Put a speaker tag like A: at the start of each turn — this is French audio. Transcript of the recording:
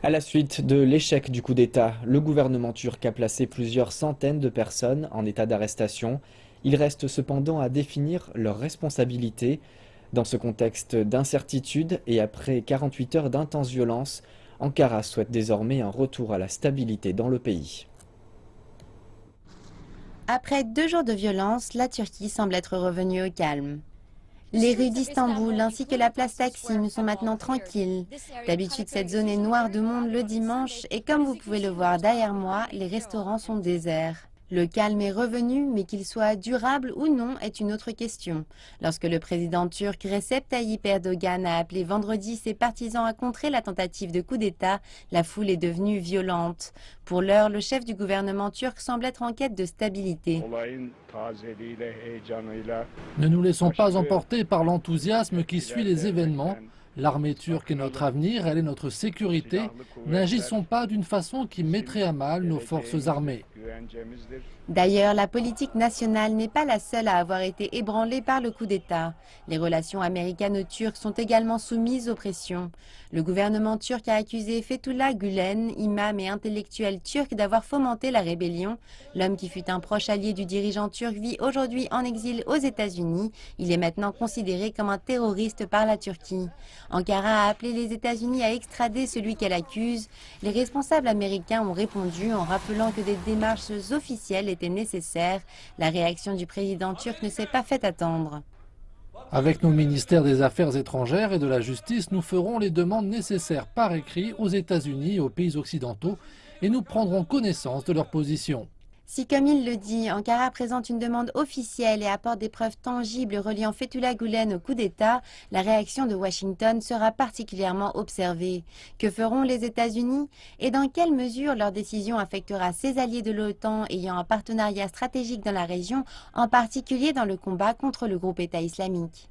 A: À la suite de l'échec du coup d'État, le gouvernement turc a placé plusieurs centaines de personnes en état d'arrestation. Il reste cependant à définir leurs responsabilités. Dans ce contexte d'incertitude et après 48 heures d'intense violence, Ankara souhaite désormais un retour à la stabilité dans le pays.
B: Après 2 jours de violence, la Turquie semble être revenue au calme. Les rues d'Istanbul ainsi que la place Taksim sont maintenant tranquilles. D'habitude, cette zone est noire de monde le dimanche et comme vous pouvez le voir derrière moi, les restaurants sont déserts. Le calme est revenu, mais qu'il soit durable ou non est une autre question. Lorsque le président turc Recep Tayyip Erdogan a appelé vendredi ses partisans à contrer la tentative de coup d'État, la foule est devenue violente. Pour l'heure, le chef du gouvernement turc semble être en quête de stabilité.
C: Ne nous laissons pas emporter par l'enthousiasme qui suit les événements. L'armée turque est notre avenir, elle est notre sécurité. N'agissons pas d'une façon qui mettrait à mal nos forces armées.
B: D'ailleurs, la politique nationale n'est pas la seule à avoir été ébranlée par le coup d'État. Les relations américano-turques sont également soumises aux pressions. Le gouvernement turc a accusé Fethullah Gülen, imam et intellectuel turc, d'avoir fomenté la rébellion. L'homme qui fut un proche allié du dirigeant turc vit aujourd'hui en exil aux États-Unis. Il est maintenant considéré comme un terroriste par la Turquie. Ankara a appelé les États-Unis à extrader celui qu'elle accuse. Les responsables américains ont répondu en rappelant que des démarches officielles étaient nécessaires. La réaction du président turc ne s'est pas fait attendre.
C: Avec nos ministères des Affaires étrangères et de la Justice, nous ferons les demandes nécessaires par écrit aux États-Unis et aux pays occidentaux et nous prendrons connaissance de leur position.
B: Si, comme il le dit, Ankara présente une demande officielle et apporte des preuves tangibles reliant Fethullah Gülen au coup d'État, la réaction de Washington sera particulièrement observée. Que feront les États-Unis et dans quelle mesure leur décision affectera ses alliés de l'OTAN ayant un partenariat stratégique dans la région, en particulier dans le combat contre le groupe État islamique?